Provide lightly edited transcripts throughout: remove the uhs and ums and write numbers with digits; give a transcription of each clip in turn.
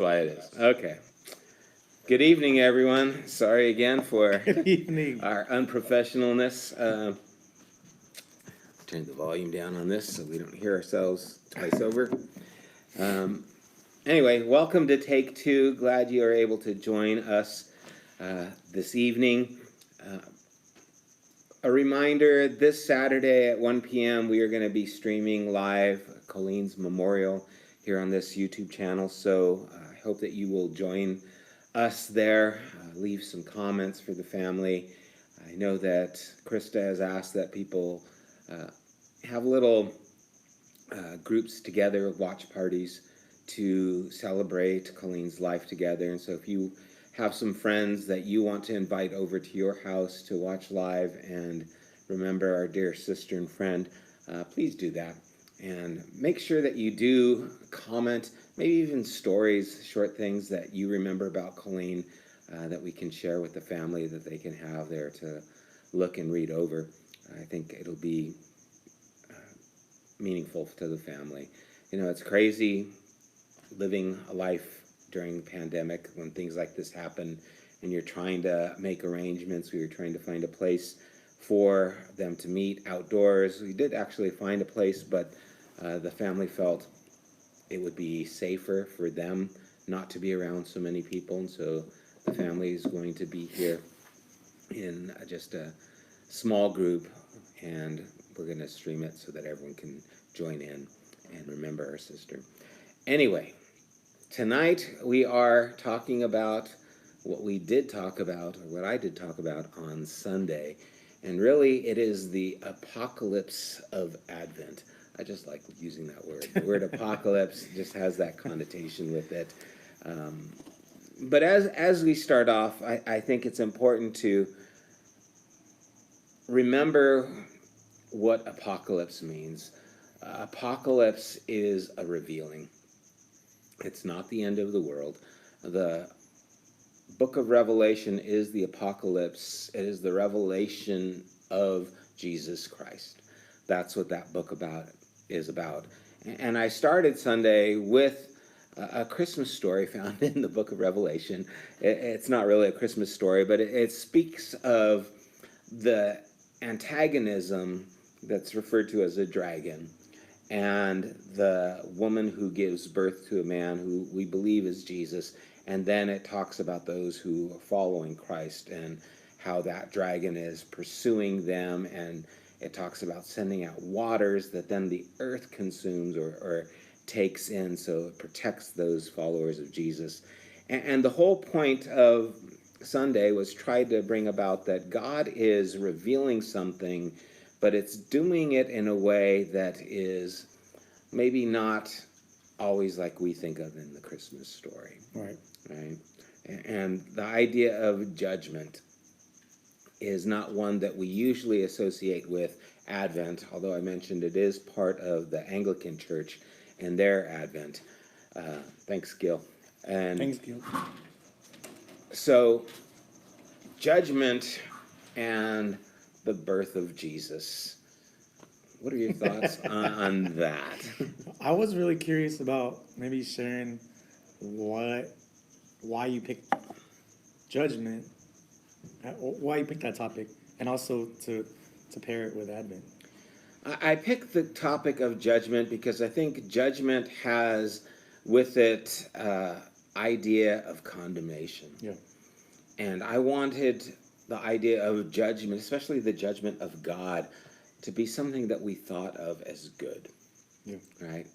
Why it is. Okay. Good evening, everyone. Sorry again for Good evening. our unprofessionalness. Turn the volume down on this so we don't hear ourselves twice over. Um, anyway, welcome to Take Two. Glad you are able to join us this evening. Uh, a reminder, this Saturday at 1 p.m. we are going to be streaming live Colleen's Memorial here on this YouTube channel, so I hope that you will join us there. Leave some comments for the family. I know that Krista has asked that people have little groups together, watch parties, to celebrate Colleen's life together. And so if you have some friends that you want to invite over to your house to watch live and remember our dear sister and friend, please do that. And make sure that you do comment, maybe even stories, short things that you remember about Colleen that we can share with the family that they can have there to look and read over. I think it'll be meaningful to the family. You know, it's crazy living a life during the pandemic when things like this happen and you're trying to make arrangements. We were trying to find a place for them to meet outdoors. We did actually find a place, but the family felt it would be safer for them not to be around so many people, and so the family is going to be here in just a small group, and we're going to stream it so that everyone can join in and remember our sister. Anyway, tonight we are talking about what we did talk about, or what I did talk about on Sunday, and really it is the apocalypse of Advent. I just like using that word. The word apocalypse just has that connotation with it. But as we start off, I think it's important to remember what apocalypse means. Apocalypse is a revealing. It's not the end of the world. The book of Revelation is the apocalypse. It is the revelation of Jesus Christ. That's what that book is about. And I started Sunday with a Christmas story found in the book of Revelation. It's not really a Christmas story, but it speaks of the antagonism that's referred to as a dragon, and the woman who gives birth to a man who we believe is Jesus. And then it talks about those who are following Christ and how that dragon is pursuing them, and it talks about sending out waters that then the earth consumes or takes in, so it protects those followers of Jesus. And the whole point of Sunday was tried to bring about that God is revealing something, but it's doing it in a way that is maybe not always like we think of in the Christmas story. Right. Right? And the idea of judgment is not one that we usually associate with Advent, although I mentioned it is part of the Anglican Church and their Advent. Thanks, Gil. And Thanks, Gil. so, judgment and the birth of Jesus. What are your thoughts on that? I was really curious about maybe sharing why you picked judgment, why you picked that topic, and also to pair it with Advent. I picked the topic of judgment because I think judgment has with it idea of condemnation. Yeah. And I wanted the idea of judgment, especially the judgment of God, to be something that we thought of as good. Yeah. Right?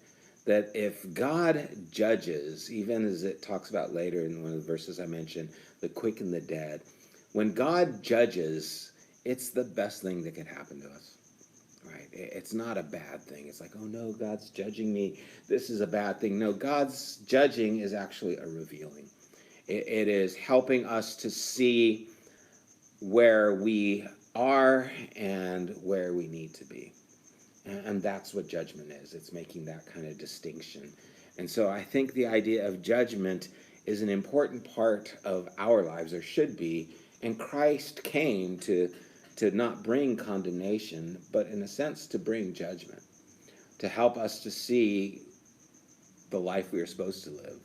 That if God judges, even as it talks about later in one of the verses I mentioned, the quick and the dead, when God judges, it's the best thing that could happen to us. Right? It's not a bad thing. It's like, oh no, God's judging me. This is a bad thing. No, God's judging is actually a revealing. It is helping us to see where we are and where we need to be. And that's what judgment is. It's making that kind of distinction. And so I think the idea of judgment is an important part of our lives, or should be. And Christ came to not bring condemnation, but in a sense to bring judgment, to help us to see the life we are supposed to live,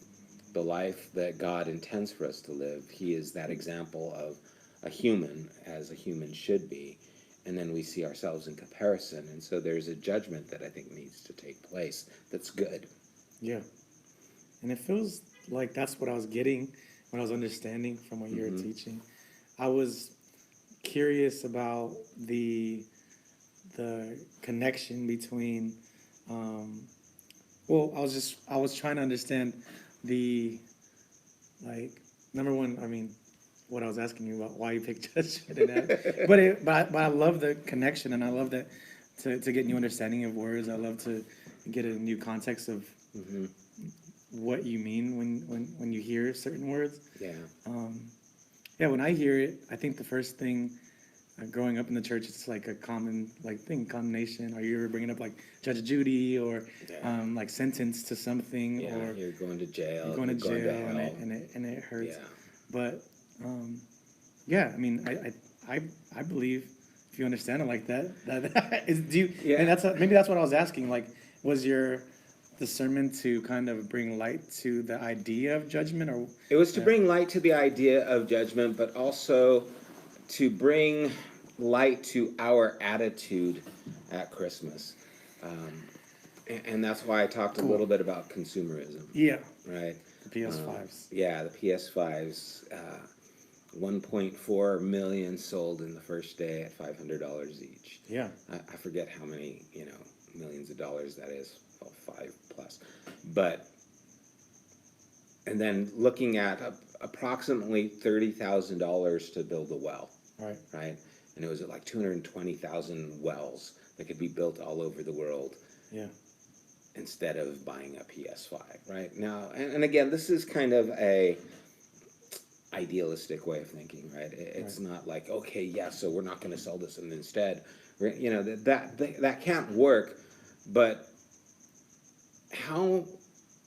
the life that God intends for us to live. He is that example of a human, as a human should be. And then we see ourselves in comparison. And so there's a judgment that I think needs to take place that's good. Yeah. And it feels like that's what I was getting when I was understanding from what you were teaching. I was curious about the connection between I was trying to understand the, like, number one, I mean, what I was asking you about, why you picked judgment and that. But I love the connection, and I love that to get new understanding of words. I love to get a new context of what you mean when you hear certain words. Yeah. Yeah, when I hear it, I think the first thing, growing up in the church, it's like a common thing, condemnation. Or you're bringing up like Judge Judy, or like sentence to something, Yeah, or you're going to jail. you're going to jail, hell. and it hurts. Yeah. But yeah, I mean, I believe, if you understand it like that is, do you? Yeah. And maybe that's what I was asking. Like, was the sermon to kind of bring light to the idea of judgment, or It was to bring light to the idea of judgment, but also to bring light to our attitude at Christmas. And that's why I talked a little bit about consumerism. Yeah. Right? The PS5s. Yeah, the PS5s. 1.4 million sold in the first day at $500 each. Yeah. I forget how many, millions of dollars that is. Well, 5 plus. But, and then looking at approximately $30,000 to build a well. Right? And it was at like 220,000 wells that could be built all over the world. Yeah. Instead of buying a PS5, right? Now, and again, this is kind of a idealistic way of thinking, right? It's not like, okay, yeah, so we're not going to sell this, and instead, that can't work. But how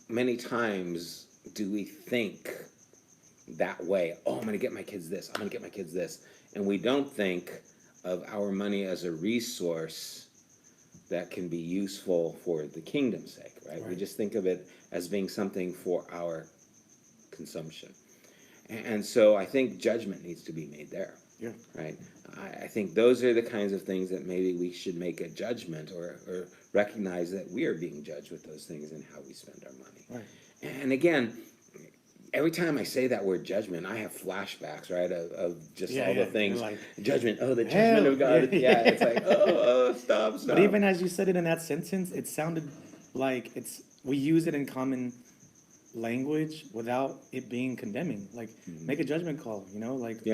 many times do we think that way? Oh, I'm going to get my kids this. I'm going to get my kids this. And we don't think of our money as a resource that can be useful for the kingdom's sake, right? We just think of it as being something for our consumption. And so I think judgment needs to be made there. Yeah. Right? I think those are the kinds of things that maybe we should make a judgment, or recognize that we are being judged with those things and how we spend our money. Right. And again, every time I say that word judgment, I have flashbacks, right, of just all the things. Like, judgment, the judgment of God. Yeah, it's like, stop. But even as you said it in that sentence, it sounded like we use it in common language without it being condemning. Like, make a judgment call, like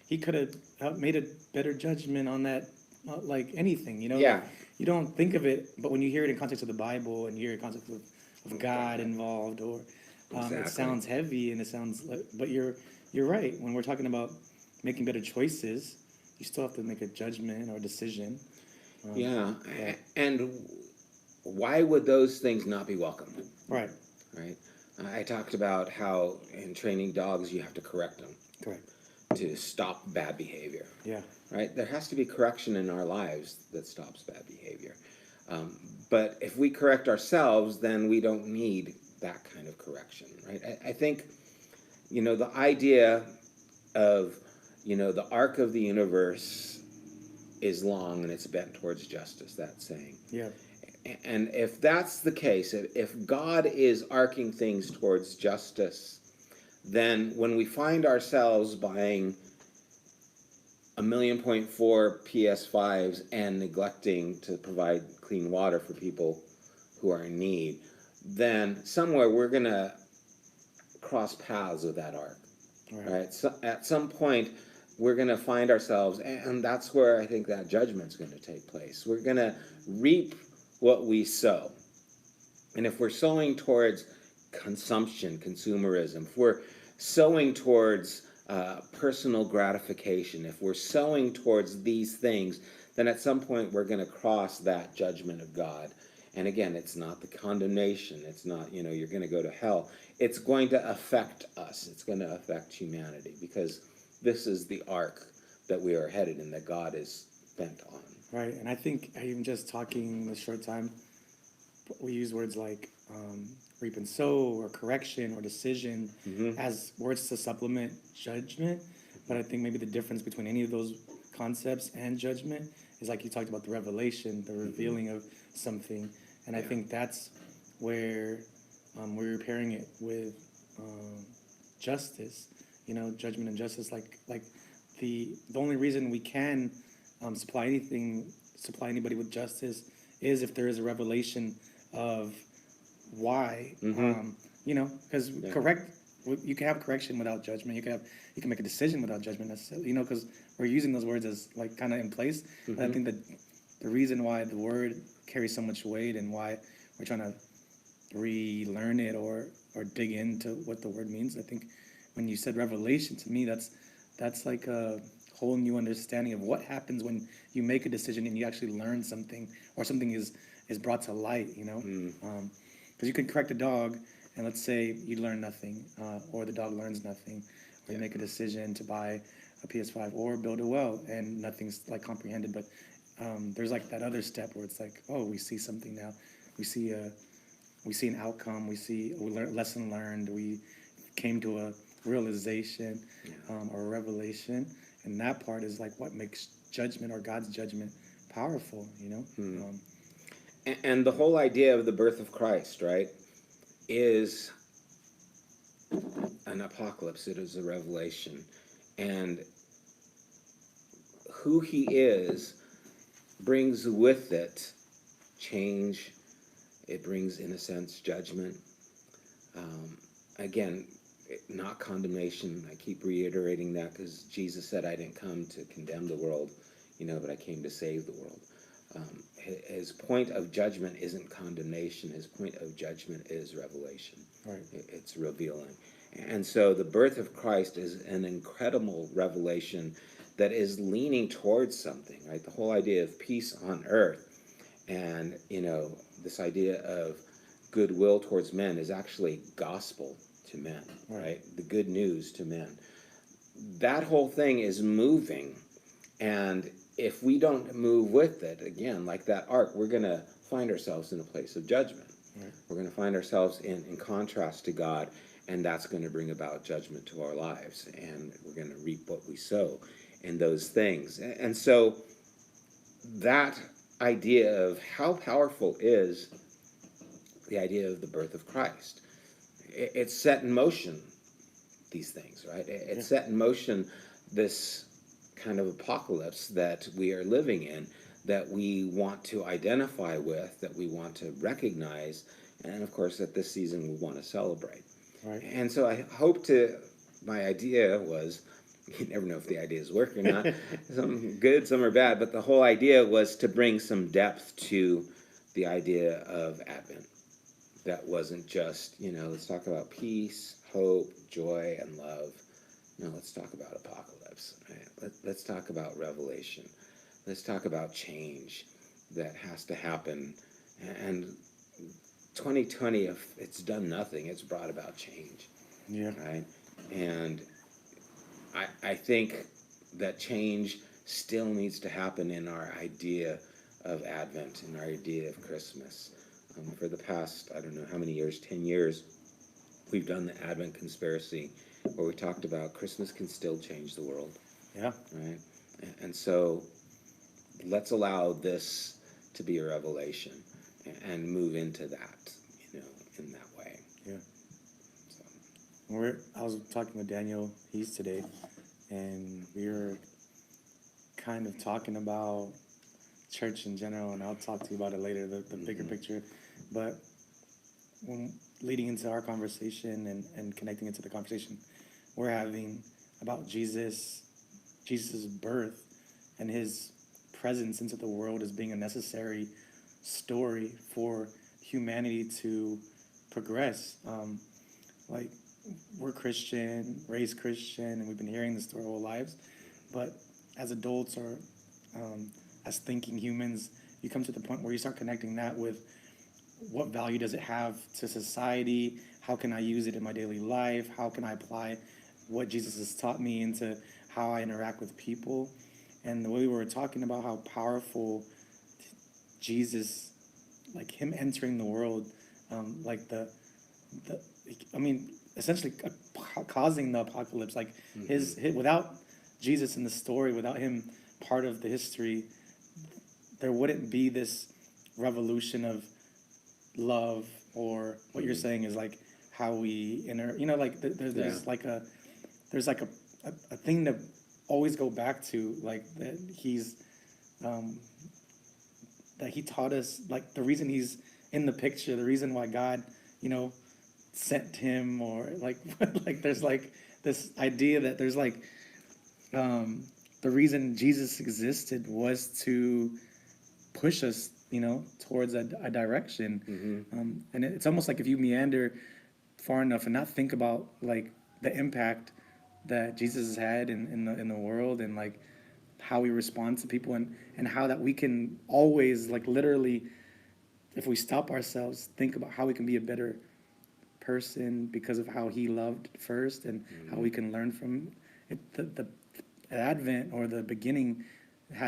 he could have made a better judgment on that, like anything, Yeah. Like, you don't think of it, but when you hear it in context of the Bible and you hear it in context of God involved, or it sounds heavy, and it sounds like, but you're right. When we're talking about making better choices, you still have to make a judgment or a decision. And why would those things not be welcomed? Right. I talked about how in training dogs you have to correct them. Correct. To stop bad behavior. Yeah. Right? There has to be correction in our lives that stops bad behavior. But if we correct ourselves, then we don't need that kind of correction, right? I think, the idea of, the arc of the universe is long and it's bent towards justice, that saying. Yeah. And if that's the case, if God is arcing things towards justice, then when we find ourselves buying 1.4 million PS5s and neglecting to provide clean water for people who are in need, then somewhere we're going to cross paths with that arc. Right? So at some point, we're going to find ourselves, and that's where I think that judgment's going to take place. We're going to reap what we sow. And if we're sowing towards consumption, consumerism, if we're sowing towards personal gratification, if we're sowing towards these things, then at some point we're going to cross that judgment of God. And again, it's not the condemnation. It's not, you're going to go to hell. It's going to affect us. It's going to affect humanity, because this is the arc that we are headed in, that God is bent on. Right. And I think even just talking this short time, we use words like reap and sow, or correction, or decision, Mm-hmm. as words to supplement judgment. But I think maybe the difference between any of those concepts and judgment is, like you talked about, the revelation, the Mm-hmm. revealing of something. And I Yeah. think that's where we're pairing it with justice, judgment and justice. Like the only reason we can supply anybody with justice is if there is a revelation of why. Mm-hmm. Because Yeah. you can have correction without judgment. You can make a decision without judgment necessarily. Because we're using those words as like kind of in place. But I Mm-hmm. think that the reason why the word carries so much weight, and why we're trying to relearn it, or dig into what the word means. I think when you said revelation, to me, that's like a whole new understanding of what happens when you make a decision and you actually learn something, or something is brought to light. Mm. Because you could correct a dog, and let's say you learn nothing, or the dog learns nothing, or you Yeah. make a decision to buy a PS5 or build a well, and nothing's like comprehended. But there's like that other step where it's like, oh, we see something now. We see a we see an outcome. We learn lesson learned. We came to a realization, Yeah. or a revelation, and that part is like what makes judgment, or God's judgment, powerful. Mm. Um, And the whole idea of the birth of Christ, right, is an apocalypse. It is a revelation. And who he is brings with it change. It brings, in a sense, judgment. Um, Again, not condemnation. I keep reiterating that because Jesus said, I didn't come to condemn the world, but I came to save the world. His point of judgment isn't condemnation. His point of judgment is revelation. right. It's revealing. And so the birth of Christ is an incredible revelation that is leaning towards something, right? The whole idea of peace on earth, and this idea of goodwill towards men is actually gospel to men, right? The good news to men. That whole thing is moving, and if we don't move with it, again, like that ark, we're going to find ourselves in a place of judgment. Right. We're going to find ourselves in contrast to God, and that's going to bring about judgment to our lives, and we're going to reap what we sow in those things. And so that idea of how powerful is the idea of the birth of Christ. It's set in motion these things, right? It's set in motion this kind of apocalypse that we are living in, that we want to identify with, that we want to recognize, and of course, that this season we want to celebrate. Right. And so my idea was, you never know if the idea is working or not, some good, some are bad, but the whole idea was to bring some depth to the idea of Advent. That wasn't just, let's talk about peace, hope, joy, and love. No, let's talk about apocalypse. Right? Let's talk about revelation. Let's talk about change that has to happen. And 2020, if it's done nothing, it's brought about change. Yeah. Right? And I think that change still needs to happen in our idea of Advent, in our idea of Christmas. For the past, I don't know how many years, 10 years, we've done the Advent conspiracy where we talked about Christmas can still change the world. Yeah. Right? And so let's allow this to be a revelation and move into that, in that way. Yeah. So. I was talking with Daniel Hees today, and we were kind of talking about church in general, and I'll talk to you about it later, the bigger picture. But when leading into our conversation and connecting into the conversation we're having about Jesus' birth and his presence into the world as being a necessary story for humanity to progress. Like, we're Christian, raised Christian, and we've been hearing this story our whole lives. But as adults, or as thinking humans, you come to the point where you start connecting that with what value does it have to society? How can I use it in my daily life? How can I apply what Jesus has taught me into how I interact with people? And the way we were talking about how powerful Jesus, like him entering the world like the I mean, essentially causing the apocalypse. Like his without Jesus in the story, without him part of the history, there wouldn't be this revolution of love, or what you're saying is like how we like there's like a thing to always go back to, like that um that he taught us, like the reason he's in the picture, the reason why God, you know, sent him, or like like there's like this idea that there's like the reason Jesus existed was to push us, towards a direction. And it's almost like if you meander far enough and not think about like the impact that Jesus has had in the world, and like how we respond to people, and how that we can always, like literally, if we stop ourselves, think about how we can be a better person because of how he loved first, and how we can learn from it. The advent, or the beginning,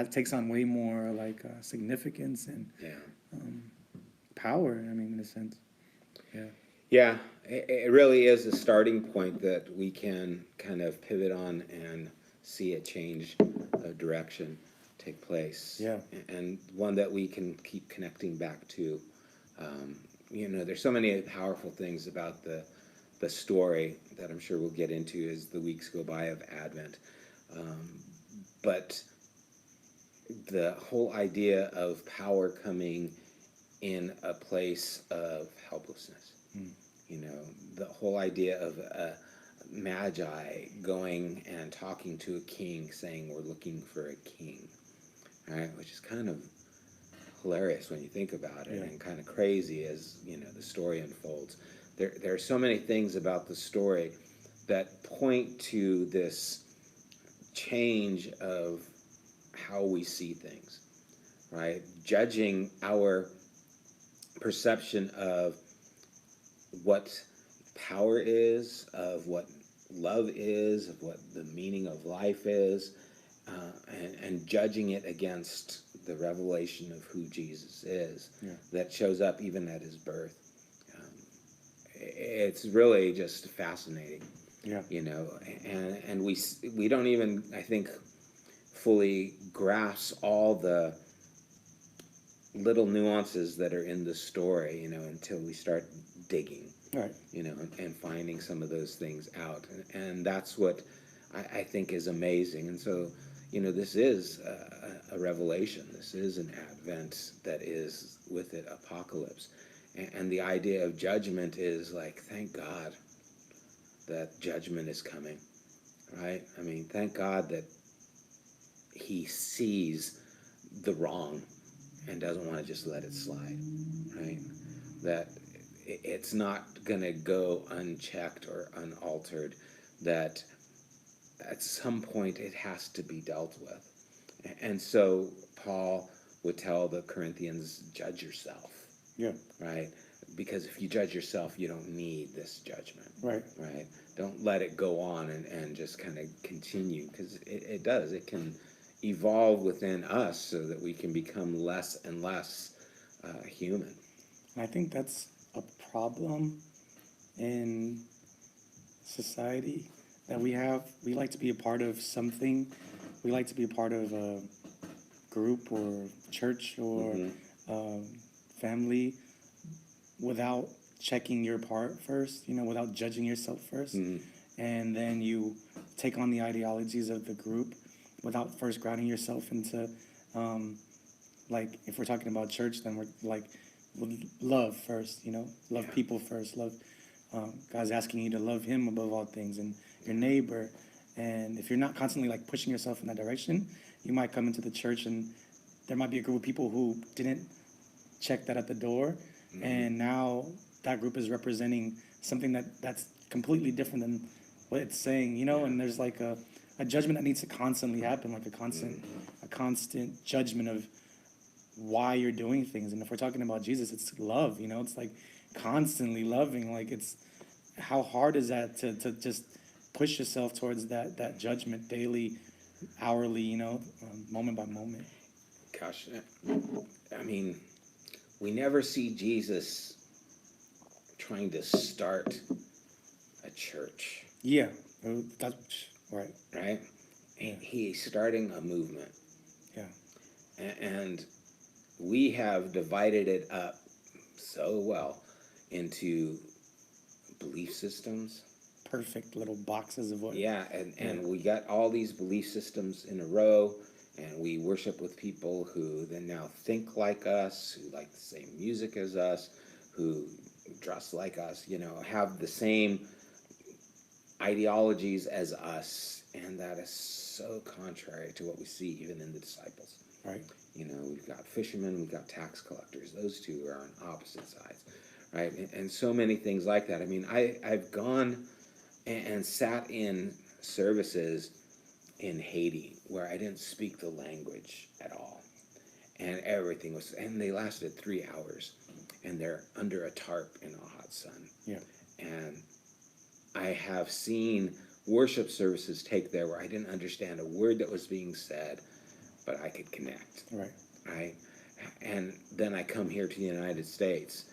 takes on way more like significance and power. I mean, in a sense, yeah. Yeah, it really is a starting point that we can kind of pivot on and see a change of direction take place. Yeah. And one that we can keep connecting back to. There's so many powerful things about the story that I'm sure we'll get into as the weeks go by of Advent. But the whole idea of power coming in a place of helplessness. The whole idea of a magi going and talking to a king, saying we're looking for a king, right? Which is kind of hilarious when you think about it, and kind of crazy as the story unfolds. There are so many things about the story that point to this change of how we see things, right? Judging our perception of what power is, of what love is, of what the meaning of life is, and judging it against the revelation of who Jesus is, that shows up even at his birth. It's really just fascinating, and we don't even, I think, fully grasp all the little nuances that are in the story, until we start digging, Right. And finding some of those things out. And that's what I think is amazing. And so, this is a revelation. This is an advent that is with it apocalypse. And the idea of judgment is like, thank God that judgment is coming, right? I mean, thank God that he sees the wrong and doesn't want to just let it slide, right? That it's not going to go unchecked or unaltered, that at some point it has to be dealt with. And so Paul would tell the Corinthians, judge yourself, right? Because if you judge yourself, you don't need this judgment, right? Don't let it go on and just kind of continue, because it does. It can evolve within us so that we can become less and less human. And I think that's a problem in society, that we like to be a part of something. We like to be a part of a group or church or family without checking your part first, without judging yourself first. And then you take on the ideologies of the group without first grounding yourself into, like, if we're talking about church, then we're like, love first, love people first. Love, God's asking you to love him above all things, and your neighbor. And if you're not constantly like pushing yourself in that direction, you might come into the church and there might be a group of people who didn't check that at the door. And now that group is representing something that's completely different than what it's saying, and there's like a judgment that needs to constantly happen, like a constant judgment of why you're doing things. And if we're talking about Jesus, it's love, it's like constantly loving. Like, it's, how hard is that to just push yourself towards that judgment daily, hourly, moment by moment? Gosh, I mean, we never see Jesus trying to start a church, Yeah. That's right. right? Yeah. He's starting a movement. Yeah. And we have divided it up so well into belief systems. Perfect little boxes of what. Yeah, and we got all these belief systems in a row, and we worship with people who then now think like us, who like the same music as us, who dress like us, have the same ideologies as us, and that is so contrary to what we see even in the disciples. Right. We've got fishermen, we've got tax collectors. Those two are on opposite sides, right? And so many things like that. I mean, I've gone and sat in services in Haiti where I didn't speak the language at all. And everything was, and they lasted 3 hours, and they're under a tarp in a hot sun. Yeah. And I have seen worship services take there where I didn't understand a word that was being said, but I could connect. Right. Right? And then I come here to the United States,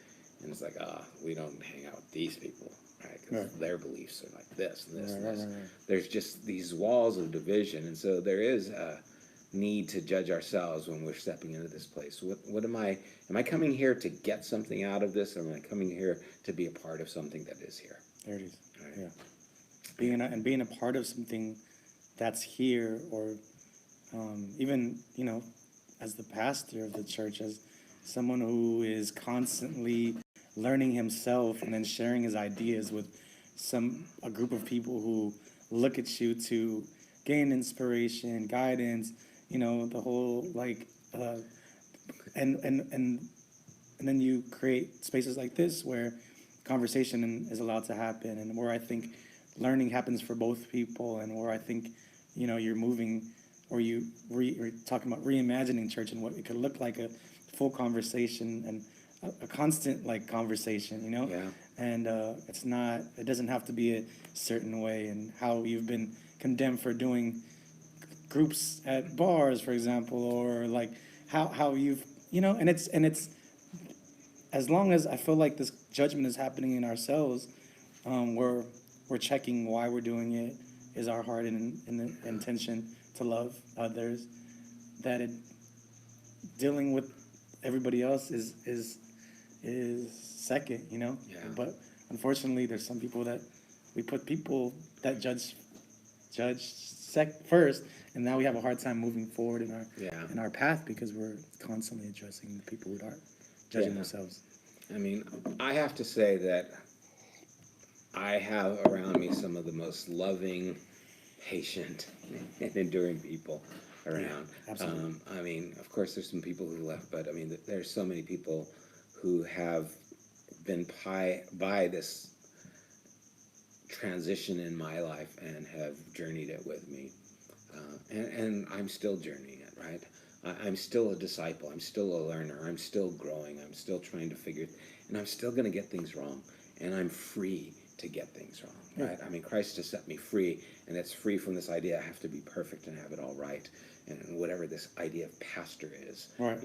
and it's like, we don't hang out with these people, right? Because their beliefs are like this and this and this. Right. There's just these walls of division, and so there is a need to judge ourselves when we're stepping into this place. What am I coming here to get something out of this, or am I coming here to be a part of something that is here? There it is. Right. Yeah. Being a part of something that's here, or even, as the pastor of the church, as someone who is constantly learning himself and then sharing his ideas with a group of people who look at you to gain inspiration, guidance, the whole and then you create spaces like this where conversation is allowed to happen, and where I think learning happens for both people, and where I think you're moving, or you're talking about reimagining church and what it could look like, a full conversation and a constant conversation, Yeah. and it doesn't have to be a certain way, and how you've been condemned for doing groups at bars, for example, or how you've and it's as long as I feel like this judgment is happening in ourselves, we're checking why we're doing it. Is our heart in the intention to love others? That dealing with everybody else is second, Yeah. But unfortunately, there's some people that we put people that judge first, and now we have a hard time moving forward in our path, because we're constantly addressing the people who are judging themselves. I mean, I have to say that I have around me some of the most loving, patient, and enduring people around. Yeah, absolutely. I mean, of course, there's some people who left, but I mean, there's so many people who have been by this transition in my life and have journeyed it with me. And I'm still journeying it, right? I'm still a disciple. I'm still a learner. I'm still growing. I'm still trying to figure, and I'm still going to get things wrong. And I'm free to get things wrong, right? I mean, Christ has set me free, and it's free from this idea I have to be perfect and have it all right, and whatever this idea of pastor is, Right.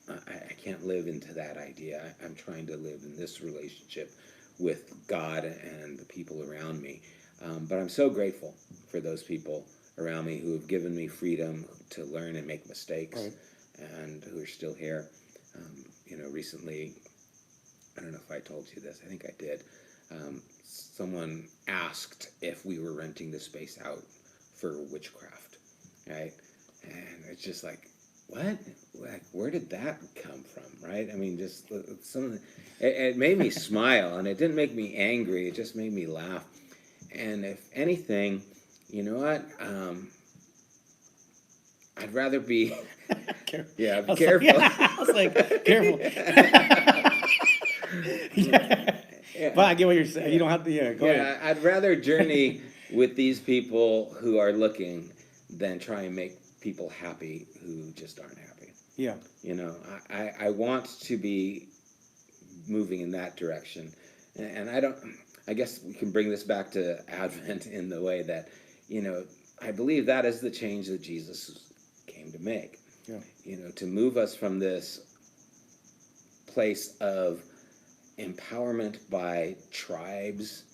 I can't live into that idea. I'm trying to live in this relationship with God and the people around me. But I'm so grateful for those people around me who have given me freedom to learn and make mistakes, Right. and who are still here. Recently, I don't know if I told you this, I think I did. Someone asked if we were renting the space out for witchcraft, right? And it's just like, what? Like, where did that come from, right? I mean, just some of the, it made me smile, and it didn't make me angry. It just made me laugh. And if anything, you know what? I'd rather be. Yeah, be careful. I was like, careful. Yeah. But I get what you're saying. You don't have to. Go ahead. I'd rather journey with these people who are looking than try and make people happy who just aren't happy. Yeah. I want to be moving in that direction, and I guess we can bring this back to Advent in the way that, I believe that is the change that Jesus came to make. Yeah. To move us from this place of empowerment by tribes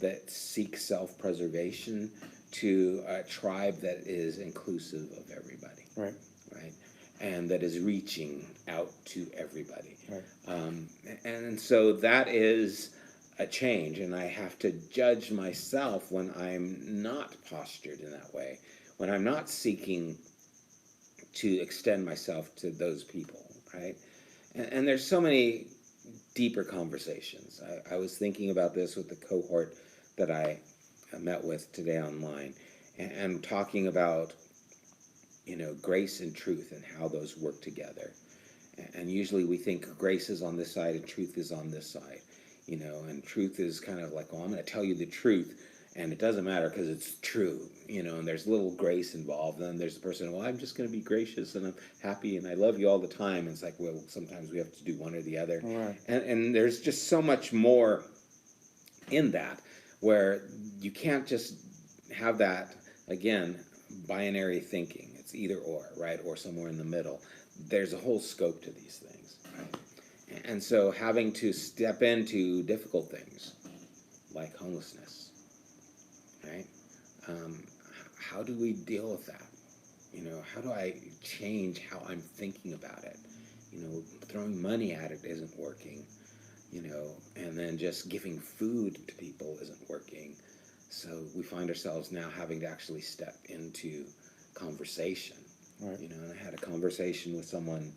that seek self-preservation to a tribe that is inclusive of everybody, Right. right? And that is reaching out to everybody. Right. And so that is a change, and I have to judge myself when I'm not postured in that way, when I'm not seeking to extend myself to those people, right? And there's so many deeper conversations. I was thinking about this with the cohort that I met with today online, and talking about, grace and truth and how those work together. And usually we think grace is on this side and truth is on this side, and truth is kind of like, well, I'm going to tell you the truth, and it doesn't matter because it's true, and there's little grace involved. And then there's the person, well, I'm just going to be gracious and I'm happy and I love you all the time. And it's like, well, sometimes we have to do one or the other. Right. And there's just so much more in that, where you can't just have that, again, binary thinking. It's either or, right? Or somewhere in the middle. There's a whole scope to these things, right? And so having to step into difficult things like homelessness, right? How do we deal with that? How do I change how I'm thinking about it? Throwing money at it isn't working, and then just giving food to people isn't working. So we find ourselves now having to actually step into conversation. Right. And I had a conversation with someone,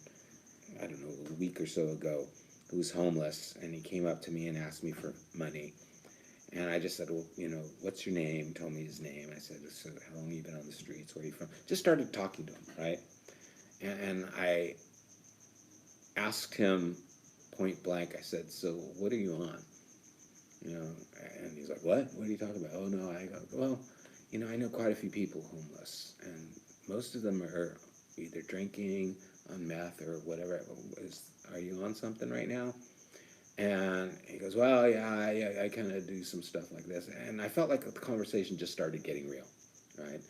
I don't know, a week or so ago, who was homeless, and he came up to me and asked me for money. And I just said, well, what's your name? Told me his name. I said, so how long have you been on the streets? Where are you from? Just started talking to him, right? And I asked him point blank, I said, so what are you on? And he's like, what? What are you talking about? Oh, no, I go, well, I know quite a few people homeless, and most of them are either drinking, on meth, or whatever. Are you on something right now? And he goes, well, yeah, I kind of do some stuff like this. And I felt like the conversation just started getting real, right?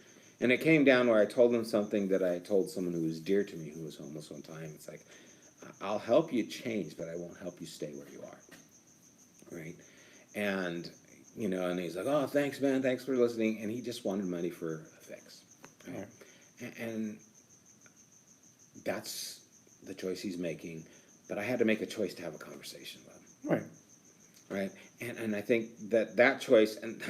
And it came down where I told him something that I told someone who was dear to me, who was homeless one time. It's like, I'll help you change, but I won't help you stay where you are, right? And, and he's like, oh, thanks, man, thanks for listening. And he just wanted money for a fix, right? And that's the choice he's making. But I had to make a choice to have a conversation with him. Right. And I think that choice, and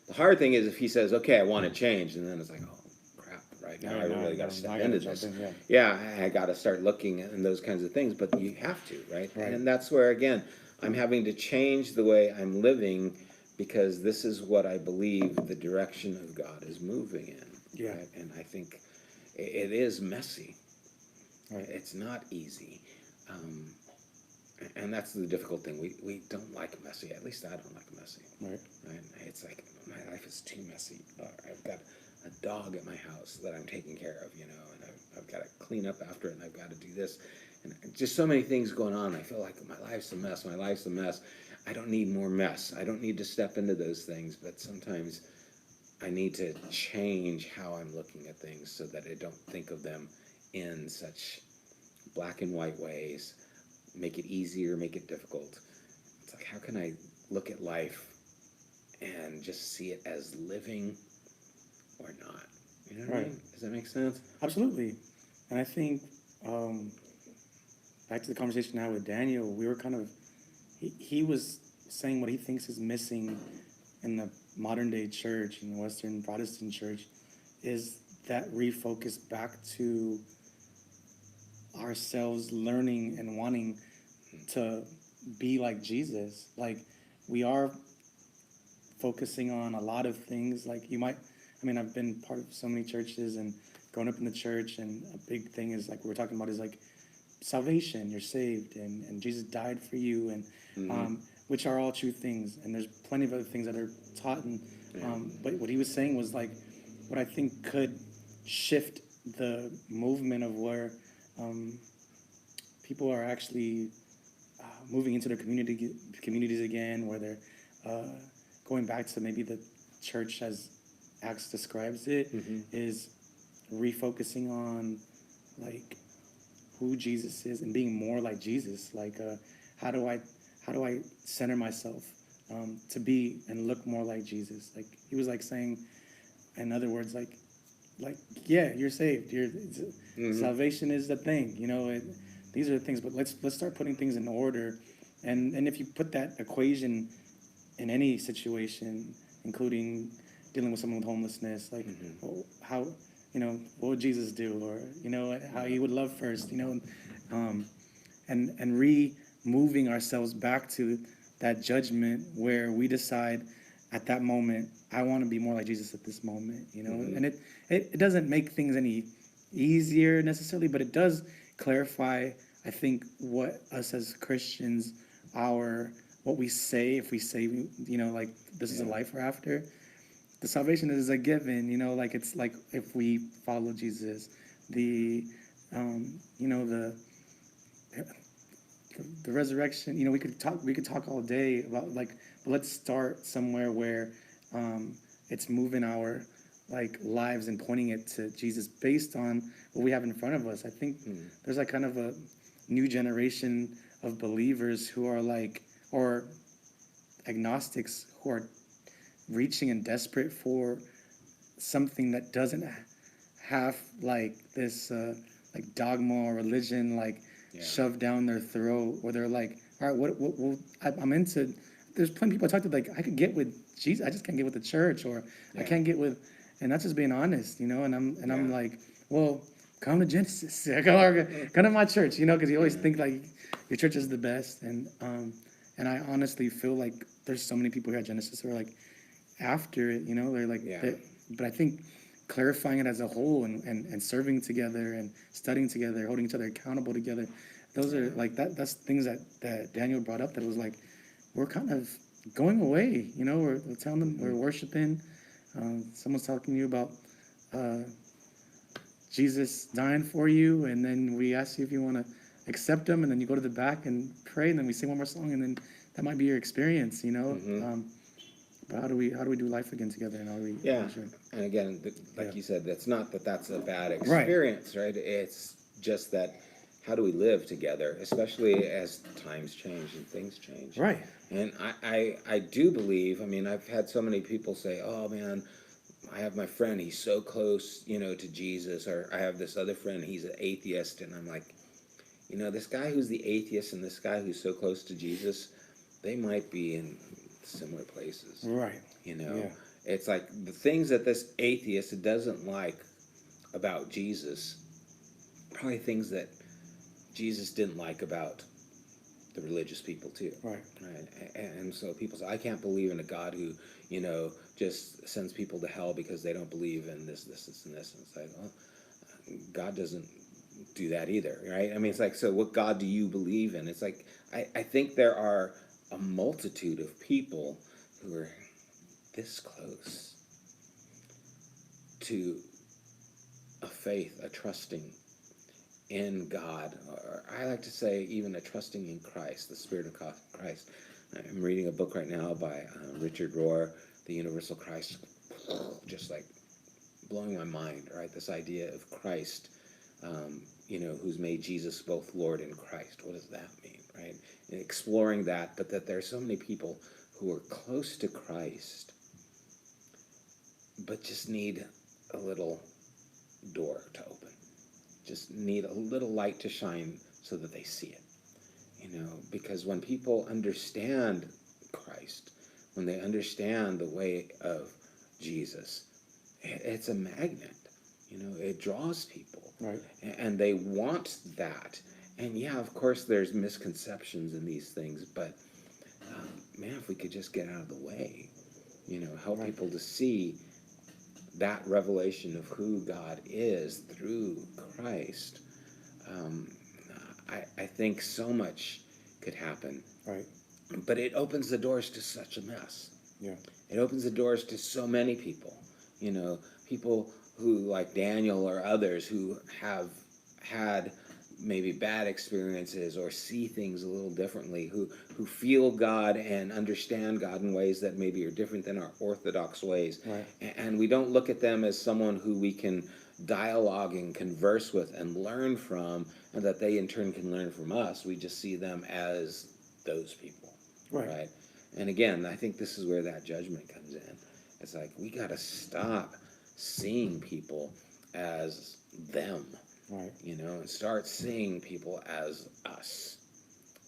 the hard thing is if he says, okay, I want to change, and then it's like, oh, crap, right now I really got to step into this. Yeah, I got to start looking and those kinds of things, but you have to, right? And that's where, again, I'm having to change the way I'm living, because this is what I believe the direction of God is moving in. Yeah. Right? And I think it is messy. Right. It's not easy. And that's the difficult thing. We don't like messy. At least I don't like messy. Right. It's like, my life is too messy. I've got a dog at my house that I'm taking care of, and I've got to clean up after it, and I've got to do this. And just so many things going on. I feel like my life's a mess. My life's a mess. I don't need more mess. I don't need to step into those things. But sometimes I need to change how I'm looking at things so that I don't think of them in such black and white ways. Make it easier, make it difficult. It's like, how can I look at life and just see it as living or not? You know what I mean? Does that make sense? Absolutely. And I think, back to the conversation I had with Daniel, we were kind of, he was saying what he thinks is missing in the modern day church, in the Western Protestant church, is that refocus back to ourselves learning and wanting to be like Jesus. Like, we are focusing on a lot of things. Like, I've been part of so many churches and growing up in the church, and a big thing is, like, we're talking about is like salvation. You're saved, and Jesus died for you, and which are all true things. And there's plenty of other things that are taught. And but what he was saying was, like, what I think could shift the movement of where people are actually moving into their communities again, where they're going back to maybe the church as Acts describes it, is refocusing on, like, who Jesus is and being more like Jesus. Like, how do how do I center myself to be and look more like Jesus? Like he was like saying, in other words, like yeah, you're saved. Salvation is the thing. These are the things. But let's start putting things in order, and if you put that equation in any situation, including dealing with someone with homelessness, like how what would Jesus do, or how he would love first, and moving ourselves back to that judgment where we decide at that moment, I want to be more like Jesus at this moment, and it doesn't make things any easier necessarily, but it does clarify, I think, what us as Christians, what we say, if we say, like this is a life we're after. The salvation is a given, like it's like if we follow Jesus, the the resurrection. We could talk all day about, like, but let's start somewhere where it's moving our like lives and pointing it to Jesus based on what we have in front of us. I think there's like kind of a new generation of believers who are like, or agnostics who are reaching and desperate for something that doesn't have like this like dogma or religion like shoved down their throat, or they're like, all right, I'm into. There's plenty of people I talk to, like, I could get with Jesus, I just can't get with the church, or I can't get with, and that's just being honest, and I'm like, well, come to Genesis, come to my church, because you always think like your church is the best, and I honestly feel like there's so many people here at Genesis who are like after it, they're like, but I think clarifying it as a whole, and serving together and studying together, holding each other accountable together, those are like that's things that Daniel brought up, that was like, we're kind of going away, we're telling them we're worshiping, someone's talking to you about Jesus dying for you, and then we ask you if you want to accept him, and then you go to the back and pray, and then we sing one more song, and then that might be your experience, but how do we do life again together, and how do we and again, like you said, that's not that's a bad experience, right? It's just that, how do we live together, especially as times change and things change, right? And I do believe, I mean, I've had so many people say, oh man, I have my friend, he's so close, to Jesus, or I have this other friend, he's an atheist, and I'm like, this guy who's the atheist and this guy who's so close to Jesus, they might be in similar places, right? It's like the things that this atheist doesn't like about Jesus, probably things that Jesus didn't like about the religious people too, right? And so people say, I can't believe in a God who just sends people to hell because they don't believe in this, and this, and it's like, well, God doesn't do that either, right? I mean, it's like, so what God do you believe in? It's like, I think there are a multitude of people who are this close to a faith, a trusting in God, or I like to say even a trusting in Christ, the Spirit of Christ. I'm reading a book right now by Richard Rohr, The Universal Christ, just like blowing my mind, right? This idea of Christ, who's made Jesus both Lord and Christ. What does that mean, right? And exploring that, but that there are so many people who are close to Christ, but just need a little door to open. Just need a little light to shine so that they see it. Because when people understand Christ, when they understand the way of Jesus, it's a magnet. It draws people. Right. And they want that. And yeah, of course, there's misconceptions in these things, but man, if we could just get out of the way, help people to see that revelation of who God is through Christ, I think so much could happen. Right. But it opens the doors to such a mess. Yeah. It opens the doors to so many people. People who, like Daniel or others, who have had maybe bad experiences or see things a little differently, who feel God and understand God in ways that maybe are different than our orthodox ways. Right. And we don't look at them as someone who we can dialogue and converse with and learn from, and that they in turn can learn from us. We just see them as those people. Right. And again, I think this is where that judgment comes in. It's like we got to stop seeing people as them, Right. and start seeing people as us.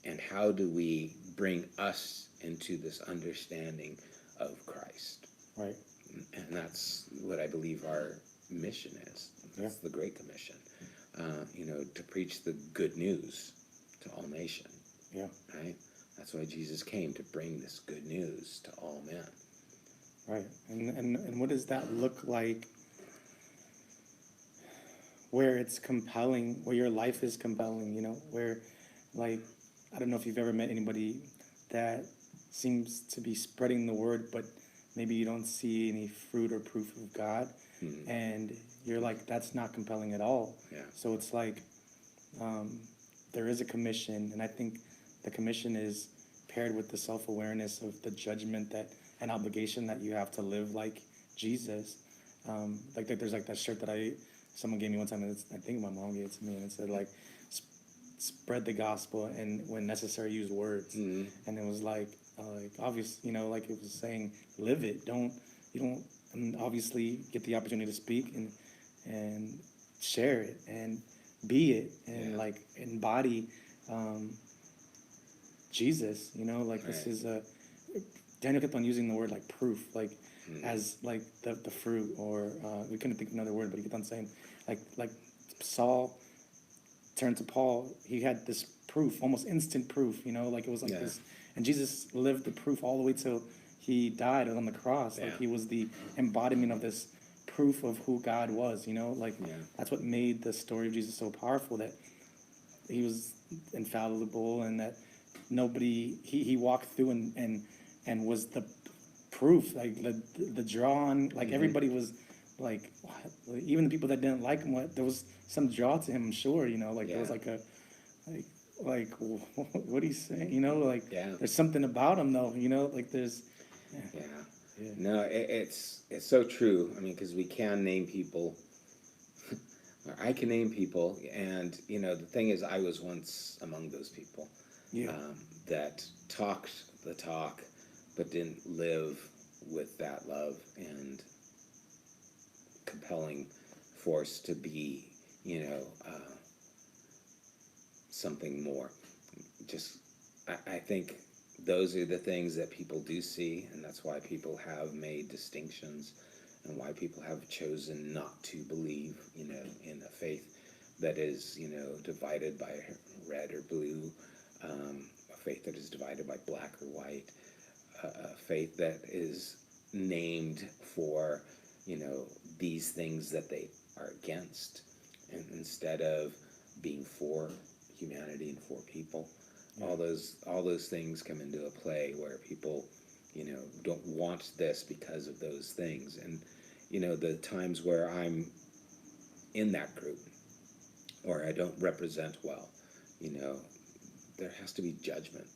And how do we bring us into this understanding of Christ? Right. And that's what I believe our mission is. That's the Great Commission, to preach the good news to all nations. Yeah. Right? That's why Jesus came, to bring this good news to all men. Right. And what does that look like where it's compelling, where your life is compelling, where, like, I don't know if you've ever met anybody that seems to be spreading the word, but maybe you don't see any fruit or proof of God, and you're like, that's not compelling at all. Yeah. So it's like, there is a commission, and I think the commission is paired with the self-awareness of the judgment that an obligation that you have to live like Jesus. Like there's like that shirt that someone gave me one time, and I think my mom gave it to me, and it said like, spread the gospel and when necessary use words. And it was like obvious, like it was saying, live it. You don't obviously get the opportunity to speak and share it and be it and like embody Jesus, like this is Daniel kept on using the word like proof, like as like the fruit, or we couldn't think of another word, but he kept on saying like Saul turned to Paul, he had this proof, almost instant proof, like it was like this, and Jesus lived the proof all the way till he died on the cross. Like he was the embodiment of this proof of who God was, that's what made the story of Jesus so powerful, that he was infallible, and that nobody, he walked through and was the proof, like the drawn, like everybody was like, even the people that didn't like him, there was some draw to him, I'm sure, there was like a like what he's saying, there's something about him though, like there's No, it's so true. I mean, because we can name people, or I can name people, and the thing is, I was once among those people that talked the talk but didn't live with that love and compelling force to be, something more. Just, I think those are the things that people do see, and that's why people have made distinctions, and why people have chosen not to believe, in a faith that is, divided by red or blue, a faith that is divided by black or white, a faith that is named for, these things that they are against, and instead of being for humanity and for people. All those things come into a play where people, don't want this because of those things. And, the times where I'm in that group, or I don't represent well, there has to be judgment.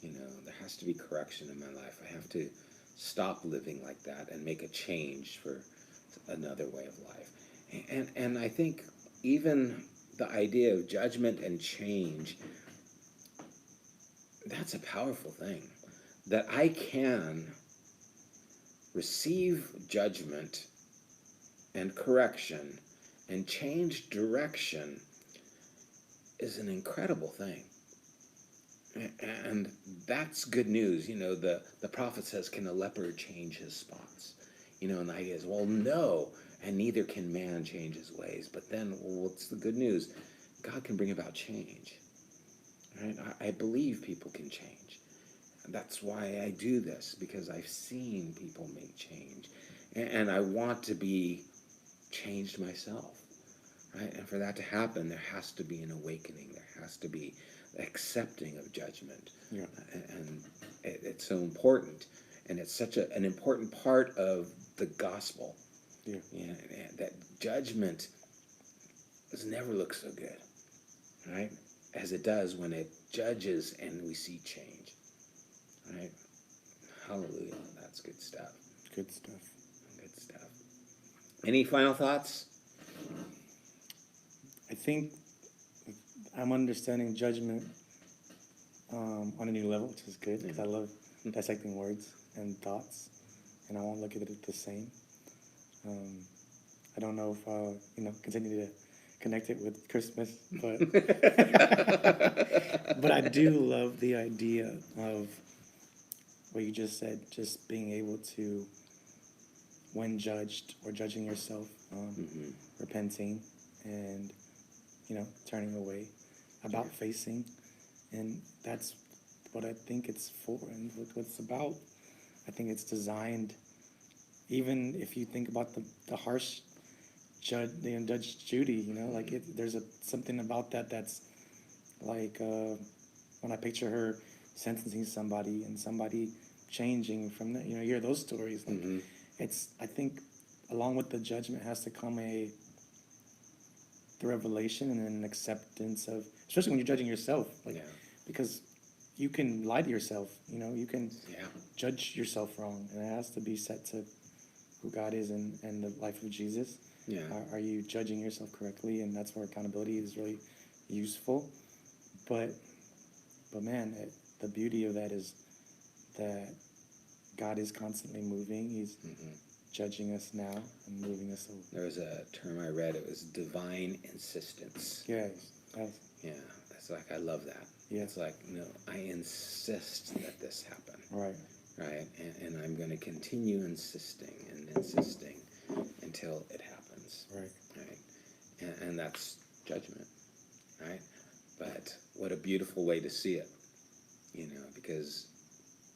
There has to be correction in my life. I have to stop living like that and make a change for another way of life. And I think even the idea of judgment and change, that's a powerful thing. That I can receive judgment and correction and change direction is an incredible thing. And that's good news. The prophet says, can a leopard change his spots? And the idea is, well, no, and neither can man change his ways. But then, what's the good news? God can bring about change. Right? I believe people can change. That's why I do this, because I've seen people make change. And I want to be changed myself. Right? And for that to happen, there has to be an awakening. There has to be accepting of judgment. Yeah. And it's so important. And it's such an important part of the gospel. Yeah. And that judgment does never look so good, right? As it does when it judges and we see change, right? Hallelujah. That's good stuff. Good stuff. Good stuff. Any final thoughts? I think I'm understanding judgment on a new level, which is good because I love dissecting words and thoughts, and I won't look at it the same. I don't know if I'll, continue to connect it with Christmas, but but I do love the idea of what you just said, just being able to, when judged or judging yourself, repenting and, turning away, about facing. And that's what I think it's for and what it's about. I think it's designed, even if you think about the harsh Judge Judy, like there's something about that that's like when I picture her sentencing somebody and somebody changing from that, you hear those stories. Like I think along with the judgment has to come the revelation and an acceptance of, especially when you're judging yourself, because you can lie to yourself, you can judge yourself wrong, and it has to be set to who God is and the life of Jesus. Yeah. Are you judging yourself correctly? And that's where accountability is really useful. But man, the beauty of that is that God is constantly moving. He's judging us now and moving us over. There was a term I read. It was divine insistence. Yes. Yeah. It's like, I love that. Yeah. It's like, no, I insist that this happen. Right. Right. And I'm going to continue insisting until it happens. Right. Right. And that's judgment. Right. But what a beautiful way to see it. Because,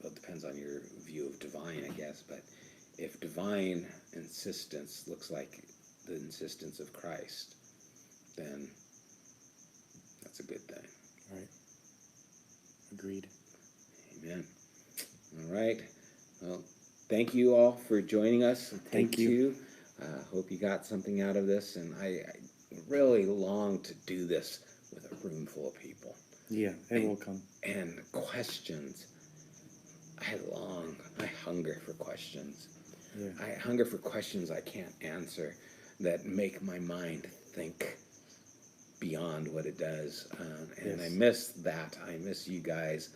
well, it depends on your view of divine, I guess. But if divine insistence looks like the insistence of Christ, then that's a good thing. Right. Agreed. Amen. All right. Well, thank you all for joining us. Thank you. Hope you got something out of this, and I really long to do this with a room full of people. Yeah, it will come. And questions. I hunger for questions. Yeah. I hunger for questions I can't answer that make my mind think beyond what it does. And I miss that. I miss you guys.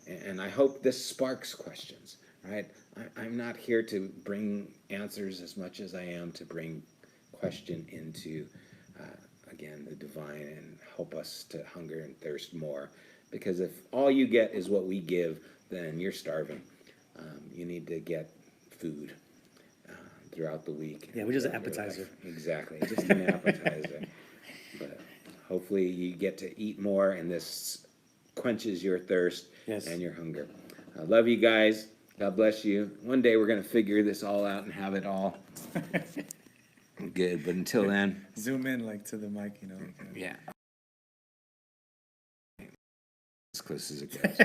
And I hope this sparks questions, right? I'm not here to bring answers as much as I am to bring question into, again, the divine, and help us to hunger and thirst more. Because if all you get is what we give, then you're starving. You need to get food throughout the week. Yeah, we're just an appetizer. Exactly, just an appetizer. But hopefully you get to eat more, and this quenches your thirst and your hunger. I love you guys. God bless you. One day we're going to figure this all out and have it all good. But until then. Zoom in like to the mic, Yeah. As close as it goes.